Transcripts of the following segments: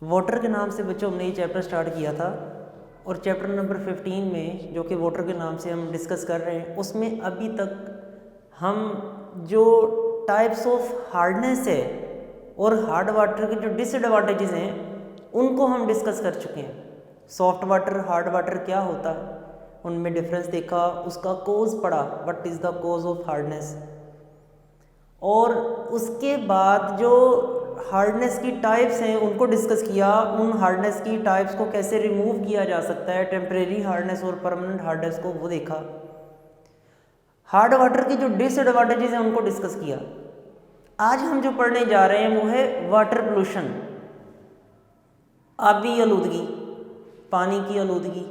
Water के नाम से बच्चों हमने ये चैप्टर स्टार्ट किया था और चैप्टर नंबर 15 में जो कि वाटर के नाम से हम डिस्कस कर रहे हैं उसमें अभी तक हम जो टाइप्स ऑफ हार्डनेस है और हार्ड वाटर के जो डिसएडवांटेजेस हैं उनको हम डिस्कस कर चुके हैं। सॉफ्ट वाटर हार्ड वाटर क्या होता है उनमें डिफरेंस देखा, उसका कोज पढ़ा, what is the cause of hardness, और उसके बाद जो हार्डनेस की टाइप्स हैं उनको डिस्कस किया। उन हार्डनेस की टाइप्स को कैसे रिमूव किया जा सकता है, टेम्परेरी हार्डनेस और परमानेंट हार्डनेस को वो देखा। हार्ड वाटर की जो डिसएडवांटेजेस हैं उनको डिस्कस किया। आज हम जो पढ़ने जा रहे हैं वो है वाटर पोल्यूशन, आबी आलूदगी, पानी की आलूदगी।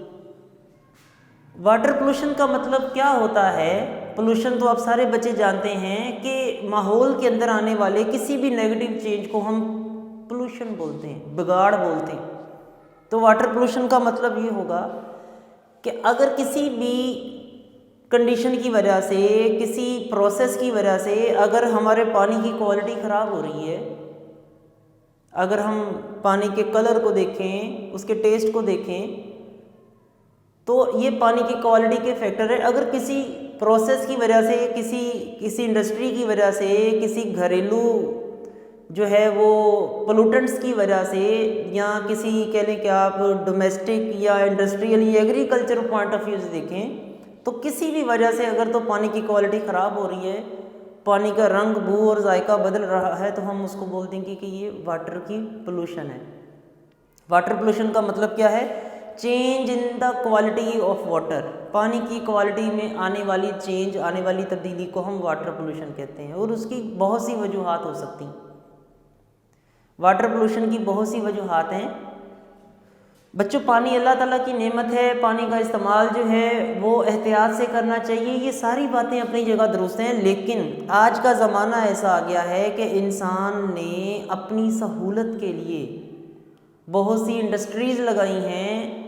वाटर पोल्यूशन का मतलब क्या होता है? पोल्यूशन तो आप सारे बच्चे जानते हैं कि माहौल के अंदर आने वाले किसी भी नेगेटिव चेंज को हम पोल्यूशन बोलते हैं, बिगाड़ बोलते हैं। तो वाटर पोल्यूशन का मतलब ये होगा कि अगर किसी भी कंडीशन की वजह से, किसी प्रोसेस की वजह से अगर हमारे पानी की क्वालिटी ख़राब हो रही है, अगर हम पानी के कलर को देखें, उसके टेस्ट को देखें, तो ये पानी की क्वालिटी के फैक्टर है। अगर किसी प्रोसेस की वजह से, किसी इंडस्ट्री की वजह से, किसी घरेलू जो है वो पोल्यूटेंट्स की वजह से, या किसी कह लें कि आप डोमेस्टिक या इंडस्ट्रियल या एग्रीकल्चर पॉइंट ऑफ व्यू से देखें, तो किसी भी वजह से अगर तो पानी की क्वालिटी ख़राब हो रही है, पानी का रंग, बू और जायका बदल रहा है, तो हम उसको बोल देंगे कि ये वाटर की पोल्यूशन है। वाटर पोल्यूशन का मतलब क्या है? Change in the quality of water, पानी की क्वालिटी में आने वाली चेंज, आने वाली तब्दीली को हम वाटर पोल्यूशन कहते हैं। और उसकी बहुत सी वजूहात हो सकती हैं। वाटर पोल्यूशन की बहुत सी वजूहात हैं बच्चों। पानी अल्लाह ताला की नेमत है, पानी का इस्तेमाल जो है वो एहतियात से करना चाहिए, ये सारी बातें अपनी जगह दुरुस्त हैं। लेकिन आज का ज़माना ऐसा आ गया है कि इंसान ने अपनी सहूलत के लिए बहुत सी इंडस्ट्रीज़ लगाई हैं,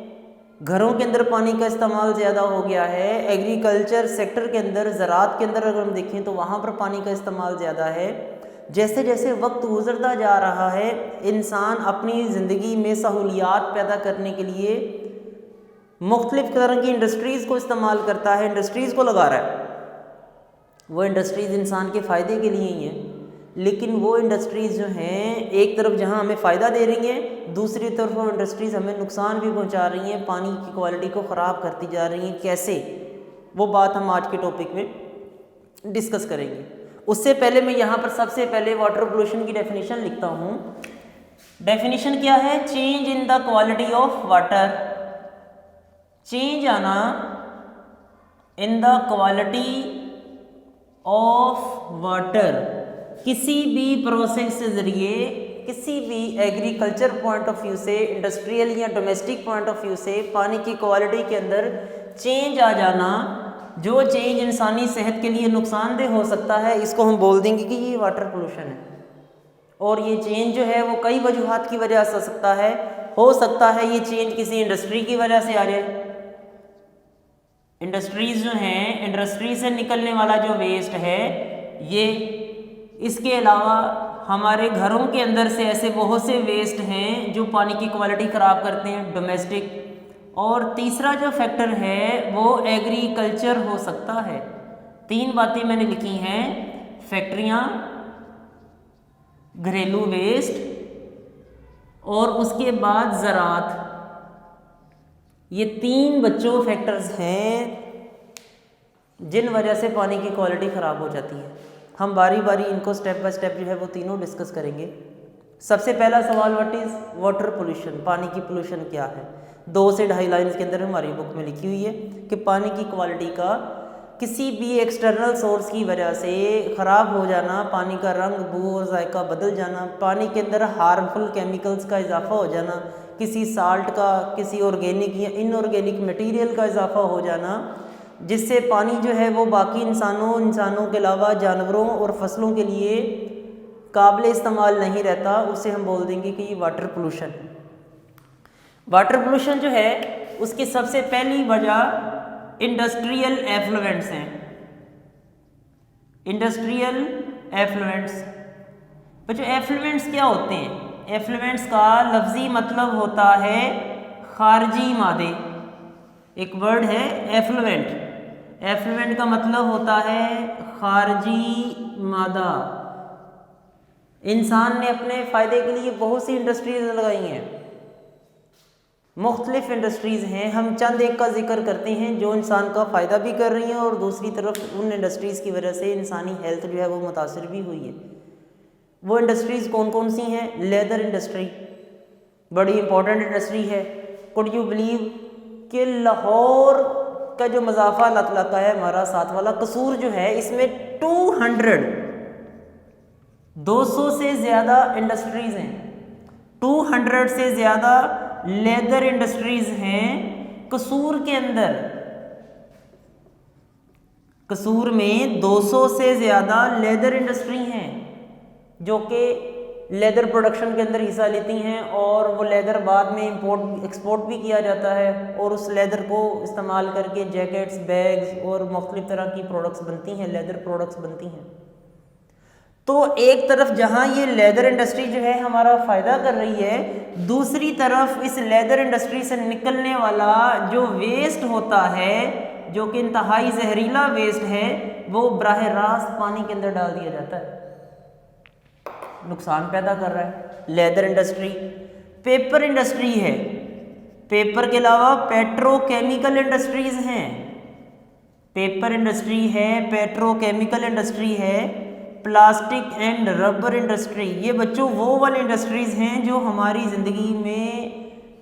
घरों के अंदर पानी का इस्तेमाल ज़्यादा हो गया है, एग्रीकल्चर सेक्टर के अंदर, ज़राअत के अंदर अगर हम देखें तो वहाँ पर पानी का इस्तेमाल ज़्यादा है। जैसे जैसे वक्त गुजरता जा रहा है, इंसान अपनी ज़िंदगी में सहूलियात पैदा करने के लिए मुख्तलिफ़ तरह की इंडस्ट्रीज़ को इस्तेमाल करता है, इंडस्ट्रीज़ को लगा रहा है। वो इंडस्ट्रीज़ इंसान के फ़ायदे के लिए ही हैं, लेकिन वो इंडस्ट्रीज़ जो हैं एक तरफ जहां हमें फ़ायदा दे रही हैं, दूसरी तरफ वो इंडस्ट्रीज़ हमें नुकसान भी पहुंचा रही हैं, पानी की क्वालिटी को ख़राब करती जा रही हैं। कैसे? वो बात हम आज के टॉपिक में डिस्कस करेंगे। उससे पहले मैं यहाँ पर सबसे पहले वाटर पोल्यूशन की डेफिनेशन लिखता हूँ। डेफिनेशन क्या है? Change in the quality of water, change आना in the quality of water, किसी भी प्रोसेस के ज़रिए, किसी भी एग्रीकल्चर पॉइंट ऑफ व्यू से, इंडस्ट्रियल या डोमेस्टिक पॉइंट ऑफ व्यू से पानी की क्वालिटी के अंदर चेंज आ जाना, जो चेंज इंसानी सेहत के लिए नुकसानदेह हो सकता है, इसको हम बोल देंगे कि ये वाटर पोल्यूशन है। और ये चेंज जो है वो कई वजूहात की वजह से सकता है। हो सकता है ये चेंज किसी इंडस्ट्री की वजह से आ जाए। इंडस्ट्रीज़ जो हैं, इंडस्ट्री से निकलने वाला जो वेस्ट है ये, इसके अलावा हमारे घरों के अंदर से ऐसे बहुत से वेस्ट हैं जो पानी की क्वालिटी ख़राब करते हैं, डोमेस्टिक। और तीसरा जो फैक्टर है वो एग्रीकल्चर हो सकता है। 3 बातें मैंने लिखी हैं, फैक्ट्रियाँ, घरेलू वेस्ट और उसके बाद ज़राअत। ये 3 बच्चों फैक्टर्स हैं जिन वजह से पानी की क्वालिटी ख़राब हो जाती है। हम बारी बारी इनको स्टेप बाय स्टेप जो है वो तीनों डिस्कस करेंगे। सबसे पहला सवाल, व्हाट इज़ वाटर पोल्यूशन? पानी की पोल्यूशन क्या है? 2 से 2.5 लाइन्स के अंदर हमारी बुक में लिखी हुई है कि पानी की क्वालिटी का किसी भी एक्सटर्नल सोर्स की वजह से ख़राब हो जाना, पानी का रंग, बू और जायका बदल जाना, पानी के अंदर हार्मफुल केमिकल्स का इजाफा हो जाना, किसी साल्ट का, किसी ऑर्गेनिक या इनऑर्गेनिक मटेरियल का इजाफा हो जाना, जिससे पानी जो है वो बाकी इंसानों के अलावा जानवरों और फसलों के लिए काबिल इस्तेमाल नहीं रहता, उसे हम बोल देंगे कि ये वाटर पोल्यूशन है। वाटर पोल्यूशन जो है उसकी सबसे पहली वजह इंडस्ट्रियल एफ्लुएंट्स हैं। इंडस्ट्रियल एफ्लुएंट्स, बच्चों एफ्लुएंट्स क्या होते हैं? एफ्लुएंट्स का लफ्ज़ी मतलब होता है खारजी मादे। एक वर्ड है एफ्लुएंट, एफ्लुएंट का मतलब होता है खारजी मादा। इंसान ने अपने फ़ायदे के लिए बहुत सी इंडस्ट्रीज लगाई हैं, मुख्तलिफ इंडस्ट्रीज़ हैं। हम चंद एक का जिक्र करते हैं जो इंसान का फ़ायदा भी कर रही हैं और दूसरी तरफ उन इंडस्ट्रीज़ की वजह से इंसानी हेल्थ जो है वो मुतासर भी हुई है। वो इंडस्ट्रीज़ कौन कौन सी हैं? लेदर इंडस्ट्री बड़ी इंपॉर्टेंट इंडस्ट्री है। कुड यू बिलीव कि लाहौर का जो मज़ाफ़ा इलाका है हमारा साथ वाला कसूर जो है, इसमें 200 से ज़्यादा इंडस्ट्रीज़ हैं, 200 से ज़्यादा लेदर इंडस्ट्रीज़ हैं कसूर के अंदर। कसूर में 200 से ज़्यादा लेदर इंडस्ट्री हैं जो कि लेदर प्रोडक्शन के अंदर हिस्सा लेती हैं और वो लेदर बाद में इंपोर्ट एक्सपोर्ट भी किया जाता है और उस लेदर को इस्तेमाल करके जैकेट्स, बैग्स और मुख्तलिफ तरह की प्रोडक्ट्स बनती हैं, लेदर प्रोडक्ट्स बनती हैं। तो एक तरफ जहाँ ये लेदर इंडस्ट्री जो है हमारा फ़ायदा कर रही है, दूसरी तरफ इस लेदर इंडस्ट्री से निकलने वाला जो वेस्ट होता है, जो कि इंतहाई जहरीला वेस्ट है, वो बराह रास्त पानी के अंदर डाल दिया जाता है, नुकसान पैदा कर रहा है। लेदर इंडस्ट्री, पेपर इंडस्ट्री है, पेपर के अलावा पेट्रोकेमिकल इंडस्ट्रीज़ हैं, पेपर इंडस्ट्री है, पेट्रोकेमिकल इंडस्ट्री है, प्लास्टिक एंड रबर इंडस्ट्री। ये बच्चों वो वाली इंडस्ट्रीज़ हैं जो हमारी ज़िंदगी में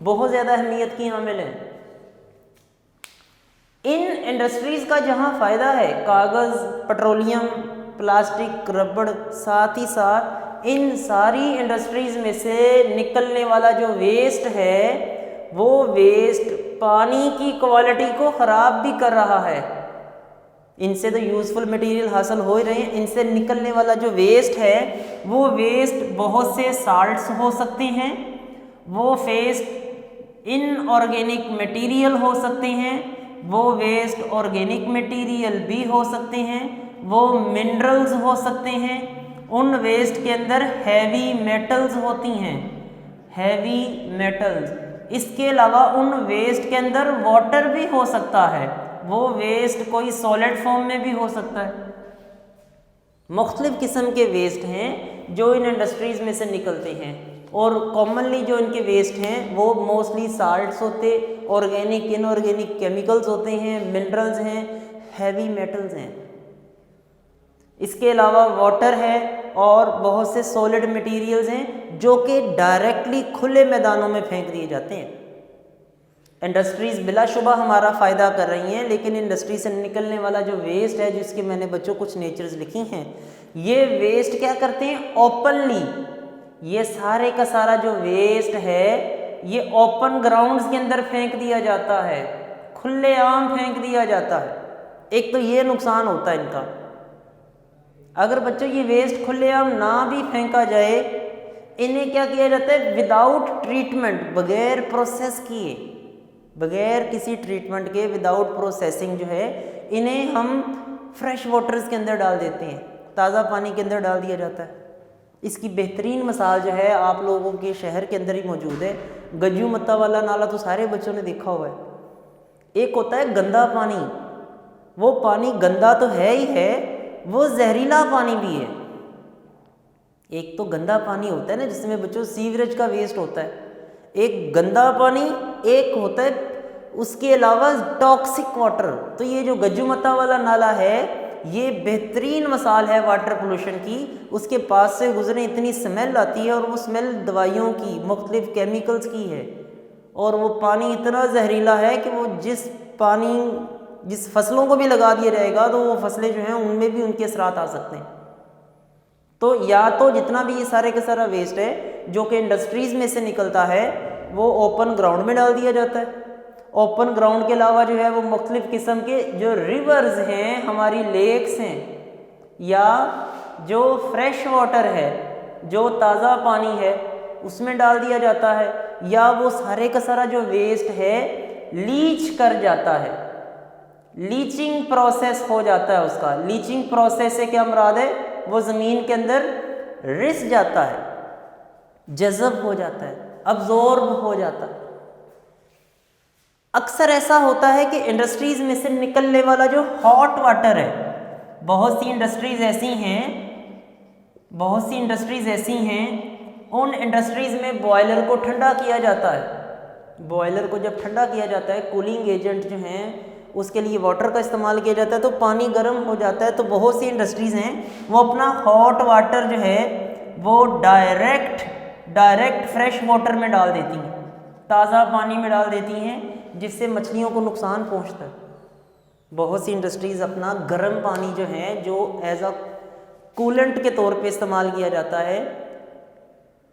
बहुत ज़्यादा अहमियत की हामिल हैं। इन इंडस्ट्रीज़ का जहाँ फ़ायदा है, कागज़, पेट्रोलियम, प्लास्टिक, रबड़, साथ ही साथ इन सारी इंडस्ट्रीज़ में से निकलने वाला जो वेस्ट है वो वेस्ट पानी की क्वालिटी को ख़राब भी कर रहा है। इनसे तो यूज़फुल मटेरियल हासिल हो ही रहे हैं, इनसे निकलने वाला जो वेस्ट है वो वेस्ट बहुत से साल्ट्स हो सकते हैं, वो वेस्ट इनऑर्गेनिक मटेरियल हो सकते हैं, वो वेस्ट ऑर्गेनिक मटेरियल भी हो सकते हैं, वो मिनरल्स हो सकते हैं। उन वेस्ट के अंदर हैवी मेटल्स होती हैं, हैवी मेटल्स। इसके अलावा उन वेस्ट के अंदर वाटर भी हो सकता है, वो वेस्ट कोई सॉलिड फॉर्म में भी हो सकता है। मुख्तलिफ किस्म के वेस्ट हैं जो इन इंडस्ट्रीज़ में से निकलते हैं और कॉमनली जो इनके वेस्ट हैं वो मोस्टली साल्ट्स होते, ऑर्गेनिक, इनऑर्गेनिक केमिकल्स होते हैं, मिनरल्स हैं, हैवी मेटल्स हैं। इसके अलावा वाटर है और बहुत से सॉलिड मटेरियल्स हैं जो कि डायरेक्टली खुले मैदानों में फेंक दिए जाते हैं। इंडस्ट्रीज़ बिलाशुबा हमारा फ़ायदा कर रही हैं, लेकिन इंडस्ट्री से निकलने वाला जो वेस्ट है, जिसके मैंने बच्चों कुछ नेचर्स लिखी हैं, ये वेस्ट क्या करते हैं ओपनली, ये सारे का सारा जो वेस्ट है ये ओपन ग्राउंड्स के अंदर फेंक दिया जाता है, खुलेआम फेंक दिया जाता है। एक तो ये नुकसान होता है इनका। अगर बच्चों ये वेस्ट खुलेआम ना भी फेंका जाए, इन्हें क्या किया जाता है, विदाउट ट्रीटमेंट, बगैर प्रोसेस किए, बगैर किसी ट्रीटमेंट के, विदाउट प्रोसेसिंग जो है, इन्हें हम फ्रेश वाटर्स के अंदर डाल देते हैं, ताज़ा पानी के अंदर डाल दिया जाता है। इसकी बेहतरीन मिसाल जो है आप लोगों के शहर के अंदर ही मौजूद है। गज्जू मत्ता वाला नाला तो सारे बच्चों ने देखा हुआ है। एक होता है गंदा पानी, वो पानी गंदा तो है ही है, वो जहरीला पानी भी है। एक तो गंदा पानी होता है ना जिसमें बच्चों सीवरेज का वेस्ट होता है, एक गंदा पानी, एक होता है उसके अलावा टॉक्सिक वाटर। तो ये जो गज्जू मत्ता वाला नाला है ये बेहतरीन मिसाल है वाटर पोल्यूशन की। उसके पास से गुजरे इतनी स्मेल आती है और वो स्मेल दवाइयों की, मुख्तलिफ केमिकल्स की है, और वो पानी इतना जहरीला है कि वो जिस फसलों को भी लगा दिया जाएगा तो वो फसलें जो हैं उनमें भी उनके असरात आ सकते हैं। तो या तो जितना भी ये सारे का सारा वेस्ट है जो कि इंडस्ट्रीज़ में से निकलता है वो ओपन ग्राउंड में डाल दिया जाता है। ओपन ग्राउंड के अलावा जो है वो मुख्तलिफ किस्म के जो रिवर्स हैं, हमारी लेक्स हैं, या जो फ्रेश वाटर है, जो ताज़ा पानी है, उसमें डाल दिया जाता है, या वो सारे का सारा जो वेस्ट है लीच कर जाता है, लीचिंग प्रोसेस हो जाता है उसका। लीचिंग प्रोसेस से क्या मुराद है, वो ज़मीन के अंदर रिस जाता है। जज़ब हो जाता है, अब्जॉर्ब हो जाता है। अक्सर ऐसा होता है कि इंडस्ट्रीज़ में से निकलने वाला जो हॉट वाटर है, बहुत सी इंडस्ट्रीज़ ऐसी हैं, उन इंडस्ट्रीज़ में बॉयलर को ठंडा किया जाता है। बॉयलर को जब ठंडा किया जाता है, कूलिंग एजेंट जो हैं उसके लिए वाटर का इस्तेमाल किया जाता है, तो पानी गर्म हो जाता है। तो बहुत सी इंडस्ट्रीज़ हैं वो अपना हॉट वाटर जो है वो डायरेक्ट फ्रेश वाटर में डाल देती हैं, ताज़ा पानी में डाल देती हैं, जिससे मछलियों को नुकसान पहुंचता है। बहुत सी इंडस्ट्रीज़ अपना गर्म पानी जो है जो एज अ कूलेंट के तौर पे इस्तेमाल किया जाता है।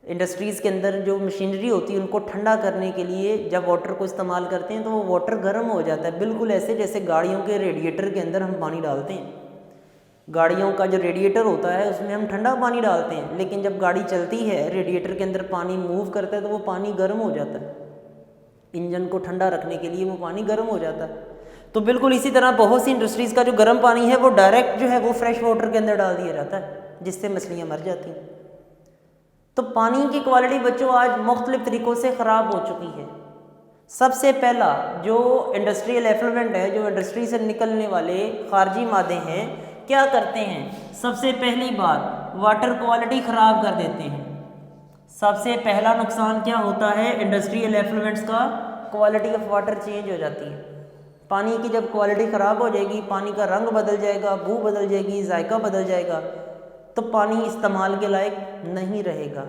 इंडस्ट्रीज़ के अंदर जो मशीनरी होती है उनको ठंडा करने के लिए जब वाटर को इस्तेमाल करते हैं तो वो वाटर गर्म हो जाता है, बिल्कुल ऐसे जैसे गाड़ियों के रेडिएटर के अंदर हम पानी डालते हैं। गाड़ियों का जो रेडिएटर होता है उसमें हम ठंडा पानी डालते हैं, लेकिन जब गाड़ी चलती है रेडिएटर के अंदर पानी मूव करता है तो वो पानी गर्म हो जाता है। इंजन को ठंडा रखने के लिए वो पानी गर्म हो जाता है। तो बिल्कुल इसी तरह बहुत सी इंडस्ट्रीज़ का जो गर्म पानी है वो डायरेक्ट जो है वो फ्रेश वाटर के अंदर डाल दिया जाता है, जिससे मछलियाँ मर जाती हैं। तो पानी की क्वालिटी बच्चों आज मुख्तलिफ तरीक़ों से ख़राब हो चुकी है। सबसे पहला जो इंडस्ट्रियल एफ्लुएंट है, जो इंडस्ट्री से निकलने वाले खारजी मादे हैं, क्या करते हैं? सबसे पहली बात वाटर क्वालिटी ख़राब कर देते हैं। सबसे पहला नुकसान क्या होता है इंडस्ट्रियल एफ्लुएंट्स का? क्वालिटी ऑफ वाटर चेंज हो जाती है। पानी की जब क्वालिटी ख़राब हो जाएगी, पानी का रंग बदल जाएगा, बू बदल जाएगी, जायका बदल जाएगा, तो पानी इस्तेमाल के लायक नहीं रहेगा।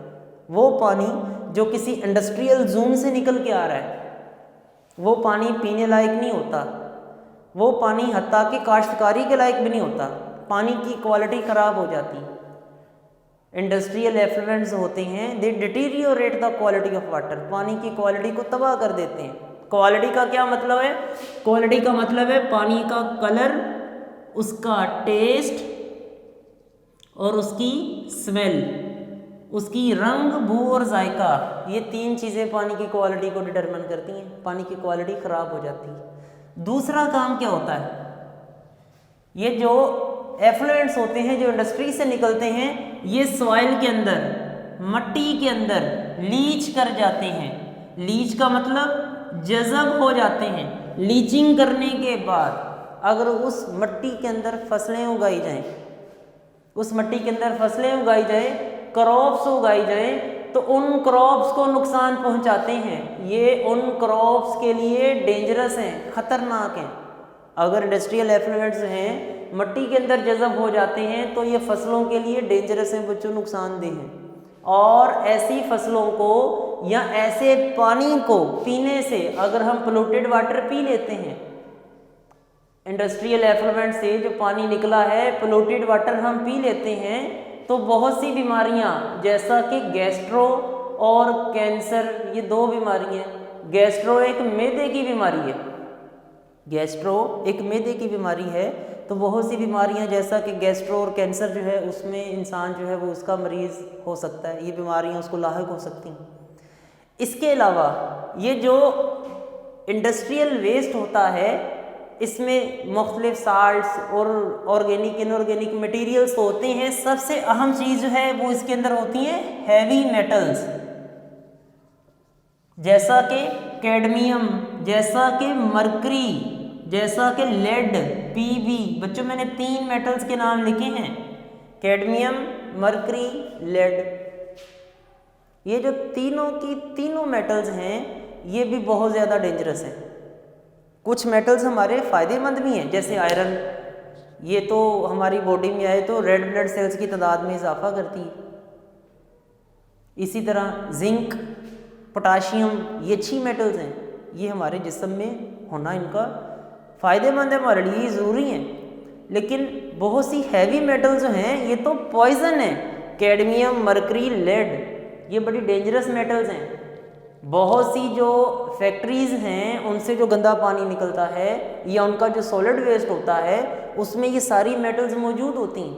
वो पानी जो किसी इंडस्ट्रियल जोन से निकल के आ रहा है वो पानी पीने लायक नहीं होता, वो पानी हत्ता कि काश्तकारी के लायक भी नहीं होता। पानी की क्वालिटी ख़राब हो जाती है। इंडस्ट्रियल एफ्लुएंट्स होते हैं they deteriorate the quality of water, पानी की क्वालिटी को तबाह कर देते हैं। क्वालिटी का क्या मतलब है? क्वालिटी का मतलब है पानी का कलर, उसका टेस्ट और उसकी स्मेल, उसकी रंग, बू और जायका, ये तीन चीज़ें पानी की क्वालिटी को डिटरमिन करती हैं। पानी की क्वालिटी ख़राब हो जाती है। दूसरा काम क्या होता है? ये जो एफ्लुएंट्स होते हैं जो इंडस्ट्री से निकलते हैं, ये सॉइल के अंदर, मट्टी के अंदर लीच कर जाते हैं। लीच का मतलब जज़ब हो जाते हैं। लीचिंग करने के बाद अगर उस मट्टी के अंदर फसलें उगाई जाएं, उस मट्टी के अंदर फसलें उगाई जाए, क्रॉप्स उगाई जाए, तो उन क्रॉप्स को नुकसान पहुंचाते हैं। ये उन क्रॉप्स के लिए डेंजरस हैं, ख़तरनाक हैं। अगर इंडस्ट्रियल एफ्लुएंट्स हैं मट्टी के अंदर जज़ब हो जाते हैं तो ये फसलों के लिए डेंजरस हैं बच्चों, नुकसानदेह हैं। और ऐसी फसलों को या ऐसे पानी को पीने से अगर हम पोल्यूटेड वाटर पी लेते हैं, इंडस्ट्रियल एफ्लुएंट से जो पानी निकला है पोल्यूटेड वाटर हम पी लेते हैं, तो बहुत सी बीमारियां जैसा कि गैस्ट्रो और कैंसर, ये दो बीमारियां। गैस्ट्रो एक मैदे की बीमारी है, गैस्ट्रो एक मैदे की बीमारी है, तो बहुत सी बीमारियां जैसा कि गैस्ट्रो और कैंसर जो है उसमें इंसान जो है वो उसका मरीज़ हो सकता है, ये बीमारियां उसको लाहिक हो सकती हैं। इसके अलावा ये जो इंडस्ट्रियल वेस्ट होता है इसमें मुख्तलिफ साल्ट्स और ऑर्गेनिक इनऑर्गेनिक मटेरियल्स होते हैं। सबसे अहम चीज़ जो है वो इसके अंदर होती है हैवी मेटल्स, जैसा कि कैडमियम, जैसा कि मरकरी, जैसा कि लेड, पीबी। बच्चों मैंने 3 मेटल्स के नाम लिखे हैं, कैडमियम, मरकरी, लेड। ये जो तीनों मेटल्स हैं ये भी बहुत ज़्यादा डेंजरस हैं। कुछ मेटल्स हमारे फ़ायदेमंद भी हैं, जैसे आयरन, ये तो हमारी बॉडी में आए तो रेड ब्लड सेल्स की तादाद में इजाफा करती है। इसी तरह जिंक, पोटाशियम, ये अच्छी मेटल्स हैं, ये हमारे जिस्म में होना इनका फ़ायदेमंद है, हमारे लिए ज़रूरी हैं। लेकिन बहुत सी हैवी मेटल्स जो हैं ये तो पॉइजन है। कैडमियम, मरकरी, लेड, ये बड़ी डेंजरस मेटल्स हैं। बहुत सी जो फैक्ट्रीज़ हैं उनसे जो गंदा पानी निकलता है या उनका जो सॉलिड वेस्ट होता है उसमें ये सारी मेटल्स मौजूद होती हैं।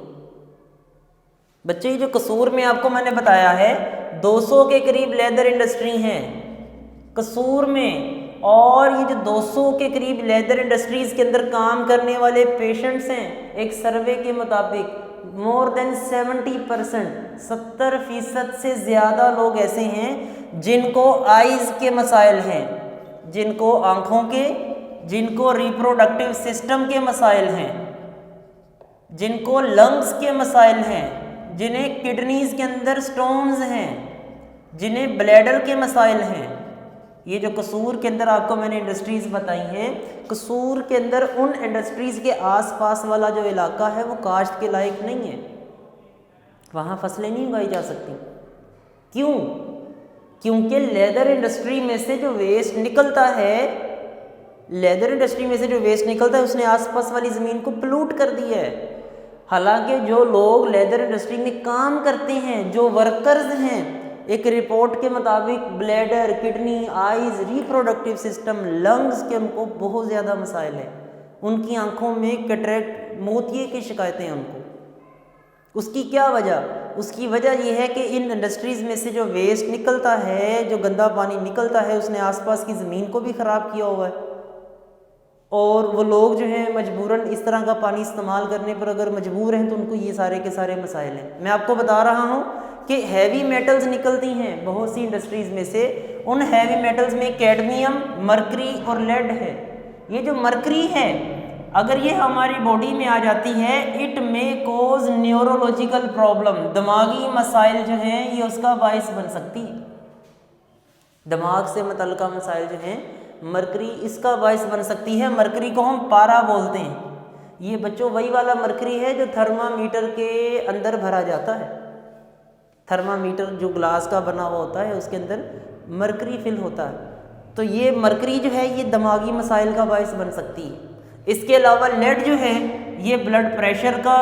बच्चे ये जो कसूर में आपको मैंने बताया है 200 के करीब लेदर इंडस्ट्री हैं कसूर में, और ये जो 200 के करीब लेदर इंडस्ट्रीज़ के अंदर काम करने वाले पेशेंट्स हैं, एक सर्वे के मुताबिक मोर देन 70%, 70% से ज़्यादा लोग ऐसे हैं जिनको आइज़ के मसाइल हैं, जिनको आँखों के, जिनको रिप्रोडक्टिव सिस्टम के मसाइल हैं, जिनको लंग्स के मसाइल हैं, जिन्हें किडनीज़ के अंदर स्टोन्स हैं, जिन्हें ब्लैडर के मसाइल हैं। ये जो कसूर के अंदर आपको मैंने इंडस्ट्रीज़ बताई हैं, कसूर के अंदर उन इंडस्ट्रीज़ के आसपास वाला जो इलाका है वो काश्त के लायक नहीं है, वहाँ फसलें नहीं उगाई जा सकती। क्यों? क्योंकि लेदर इंडस्ट्री में से जो वेस्ट निकलता है, लेदर इंडस्ट्री में से जो वेस्ट निकलता है उसने आसपास वाली ज़मीन को पोल्यूट कर दिया है। हालांकि जो लोग लेदर इंडस्ट्री में काम करते हैं, जो वर्कर्स हैं, एक रिपोर्ट के मुताबिक bladder, kidney, eyes, reproductive system, lungs के उनको बहुत ज़्यादा मसाइल है। उनकी आंखों में कैटरेक्ट, मोतिये की शिकायतें हैं उनको। उसकी क्या वजह? उसकी वजह यह है कि इन इंडस्ट्रीज़ में से जो वेस्ट निकलता है, जो गंदा पानी निकलता है, उसने आसपास की ज़मीन को भी ख़राब किया हुआ है। और वो लोग जो हैं मजबूरन इस तरह का पानी इस्तेमाल करने पर अगर मजबूर हैं तो उनको ये सारे के सारे मसाइल हैं। मैं आपको बता रहा हूँ कि हैवी मेटल्स निकलती हैं बहुत सी इंडस्ट्रीज़ में से। उन हैवी मेटल्स में कैडमियम, मरकरी और लेड है। ये जो मरकरी है, अगर ये हमारी बॉडी में आ जाती है, इट में कोज न्यूरोलॉजिकल प्रॉब्लम, दिमागी मसाइल जो हैं ये उसका बायस बन सकती है। दिमाग से मुतल्लिका मसाइल जो हैं, मरकरी इसका बायस बन सकती है। मरकरी को हम पारा बोलते हैं। ये बच्चों वही वाला मरकरी है जो थर्मामीटर के अंदर भरा जाता है। थर्मामीटर जो ग्लास का बना हुआ होता है उसके अंदर मरकरी फिल होता है। तो ये मरकरी जो है ये दिमागी मसाइल का बायस बन सकती है। इसके अलावा लेड जो है ये ब्लड प्रेशर का,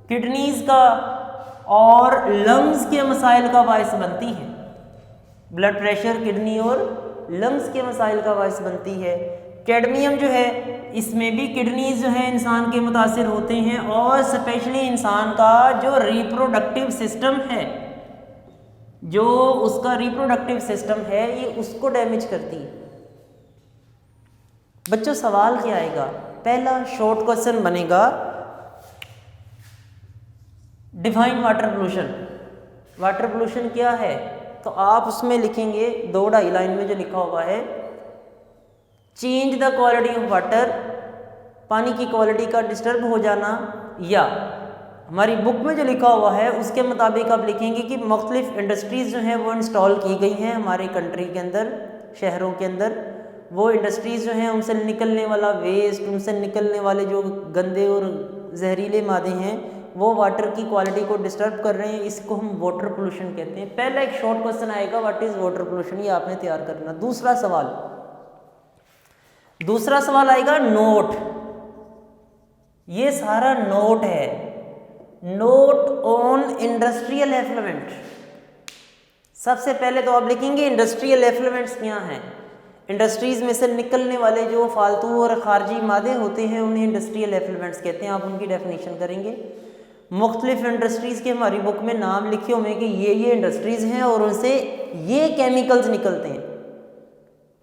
किडनीज़ का और लंग्स के मसाइल का बायस बनती है। ब्लड प्रेशर, किडनी और लंग्स के मसाइल का बायस बनती है। कैडमियम जो है इसमें भी किडनीज जो है इंसान के मुतासिर होते हैं और स्पेशली इंसान का जो रिप्रोडक्टिव सिस्टम है, जो उसका रिप्रोडक्टिव सिस्टम है ये उसको डैमेज करती है। बच्चों सवाल क्या आएगा? पहला शॉर्ट क्वेश्चन बनेगा define water pollution. Water pollution क्या है? तो आप उसमें लिखेंगे 2-2.5 लाइन में जो लिखा हुआ है, change the quality of water, पानी की क्वालिटी का डिस्टर्ब हो जाना, या हमारी बुक में जो लिखा हुआ है उसके मुताबिक आप लिखेंगे कि मुख्तलिफ इंडस्ट्रीज़ जो हैं वो इंस्टॉल की गई हैं हमारे कंट्री के अंदर, शहरों के अंदर। वो इंडस्ट्रीज़ जो हैं उनसे निकलने वाला वेस्ट, उनसे निकलने वाले जो गंदे और जहरीले मादे हैं वो वाटर की क्वालिटी को डिस्टर्ब कर रहे हैं। इसको हम वाटर पोल्यूशन कहते हैं। पहला एक शॉर्ट क्वेश्चन आएगा, व्हाट इज़ वाटर पोल्यूशन, ये आपने तैयार करना। दूसरा सवाल आएगा नोट। ये सारा नोट है, नोट ऑन इंडस्ट्रियल एफ्लुएंट। सबसे पहले तो आप लिखेंगे इंडस्ट्रियल एफ्लुएंट्स क्या हैं। इंडस्ट्रीज़ में से निकलने वाले जो फालतू और खारजी मादे होते हैं उन्हें इंडस्ट्रियल एफ्लुएंट्स कहते हैं। आप उनकी डेफिनेशन करेंगे। मुख्तलिफ इंडस्ट्रीज़ के हमारी बुक में नाम लिखे हुए हैं कि ये इंडस्ट्रीज़ हैं और उनसे ये केमिकल्स निकलते हैं।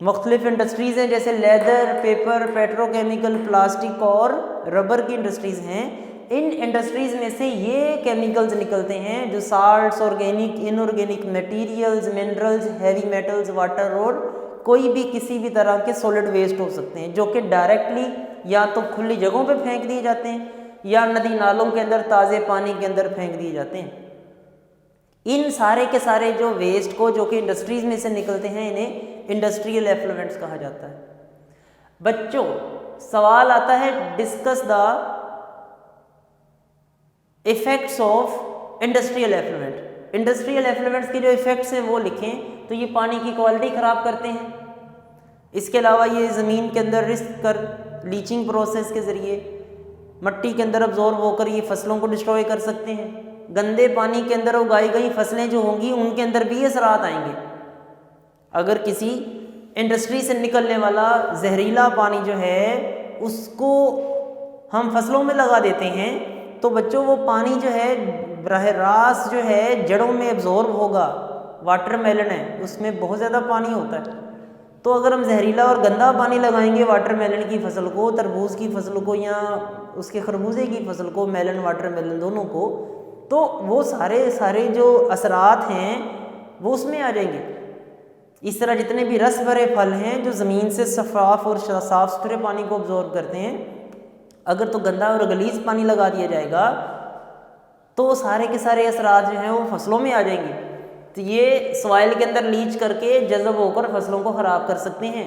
मुख्तलिफ इंडस्ट्रीज़ हैं जैसे लेदर, पेपर, पेट्रोकेमिकल, प्लास्टिक और रबर की इंडस्ट्रीज़ हैं। इन इंडस्ट्रीज़ में से ये केमिकल्स निकलते हैं जो salts, organic, inorganic materials, minerals, heavy metals, water और कोई भी किसी भी तरह के सॉलिड वेस्ट हो सकते हैं जो कि डायरेक्टली या तो खुली जगहों पे फेंक दिए जाते हैं या नदी नालों के अंदर, ताज़े पानी के अंदर फेंक दिए जाते हैं। इन सारे के सारे जो वेस्ट को जो कि इंडस्ट्रीज़ में से निकलते हैं इन्हें इंडस्ट्रियल एफ्लुएंट्स कहा जाता है। बच्चों सवाल आता है discuss the effects of industrial effluent. Industrial effluents के जो इफेक्ट्स हैं वो लिखें। तो ये पानी की क्वालिटी ख़राब करते हैं। इसके अलावा ये ज़मीन के अंदर रिस्क कर लीचिंग प्रोसेस के ज़रिए मट्टी के अंदर अब्जॉर्ब होकर ये फसलों को डिस्ट्रॉय कर सकते हैं। गंदे पानी के अंदर उगाई गई फसलें जो होंगी उनके अंदर भी असरात आएंगे। अगर किसी इंडस्ट्री से निकलने वाला जहरीला पानी जो है उसको हम फसलों में लगा देते हैं तो बच्चों वो पानी जो है बराह रास्त जो है जड़ों में एब्जॉर्ब होगा। वाटरमेलन है उसमें बहुत ज़्यादा पानी होता है, तो अगर हम जहरीला और गंदा पानी लगाएंगे वाटरमेलन की फसल को, तरबूज की फसल को या उसके खरबूजे की फसल को, मेलन वाटरमेलन दोनों को, तो वो सारे जो असरात हैं वो उसमें आ जाएंगे। इस तरह जितने भी रस भरे फल हैं जो ज़मीन से शफाफ और साफ़ सुथरे पानी को ऑब्जॉर्व करते हैं, अगर तो गंदा और गलीज पानी लगा दिया जाएगा तो सारे के सारे असरात जो हैं वो फसलों में आ जाएंगे। तो ये सॉइल के अंदर लीच करके जज़ब होकर फसलों को ख़राब कर सकते हैं।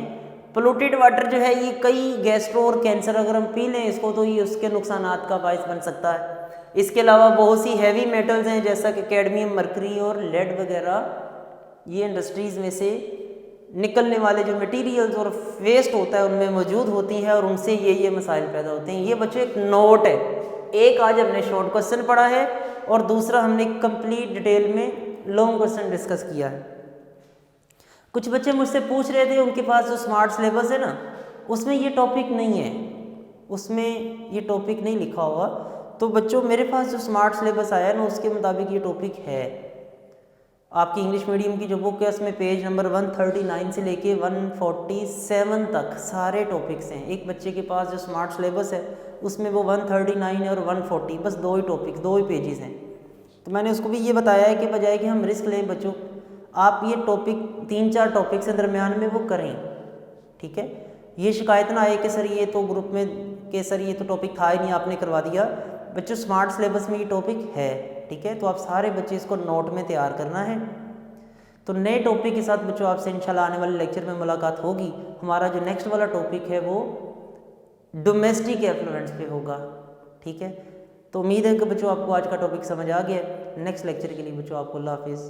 पोल्यूटेड वाटर जो है ये कई गैस्ट्रो और कैंसर अगर हम पी लें इसको तो ये उसके नुकसानात का बायस बन सकता है। इसके अलावा बहुत सी हैवी मेटल्स हैं जैसा कि कैडमियम, मरकरी और लेड वगैरह, ये इंडस्ट्रीज़ में से निकलने वाले जो मटेरियल्स और वेस्ट होता है उनमें मौजूद होती है और उनसे ये मसाइल पैदा होते हैं। ये बच्चों एक नोट है, एक आज हमने शॉर्ट क्वेश्चन पढ़ा है और दूसरा हमने कंप्लीट डिटेल में लॉन्ग क्वेश्चन डिस्कस किया है। कुछ बच्चे मुझसे पूछ रहे थे उनके पास जो स्मार्ट सिलेबस है ना उसमें ये टॉपिक नहीं है, उसमें ये टॉपिक नहीं लिखा हुआ। तो बच्चों मेरे पास जो स्मार्ट सिलेबस आया है ना उसके मुताबिक ये टॉपिक है। आपकी इंग्लिश मीडियम की जो बुक है उसमें पेज नंबर 139 से लेके 147 तक सारे टॉपिक्स हैं। एक बच्चे के पास जो स्मार्ट सिलेबस है उसमें वो 139 और 140 बस दो ही पेजेस हैं। तो मैंने उसको भी ये बताया है कि बजाय कि हम रिस्क लें बच्चों, आप ये टॉपिक 3-4 टॉपिक से दरमियान में वो करें, ठीक है। ये शिकायत ना आए कि सर ये तो ग्रुप में कि सर ये तो टॉपिक था ही नहीं आपने करवा दिया। बच्चों स्मार्ट सिलेबस में ये टॉपिक है, ठीक है। तो आप सारे बच्चे इसको नोट में तैयार करना है। तो नए टॉपिक के साथ बच्चों आपसे इंशाल्लाह आने वाले लेक्चर में मुलाकात होगी। हमारा जो नेक्स्ट वाला टॉपिक है वो डोमेस्टिक एफ्लुएंट्स पे होगा, ठीक है। तो उम्मीद है कि बच्चों आपको आज का टॉपिक समझ आ गया। नेक्स्ट लेक्चर के लिए बच्चों आपको अल्लाह हाफिज़।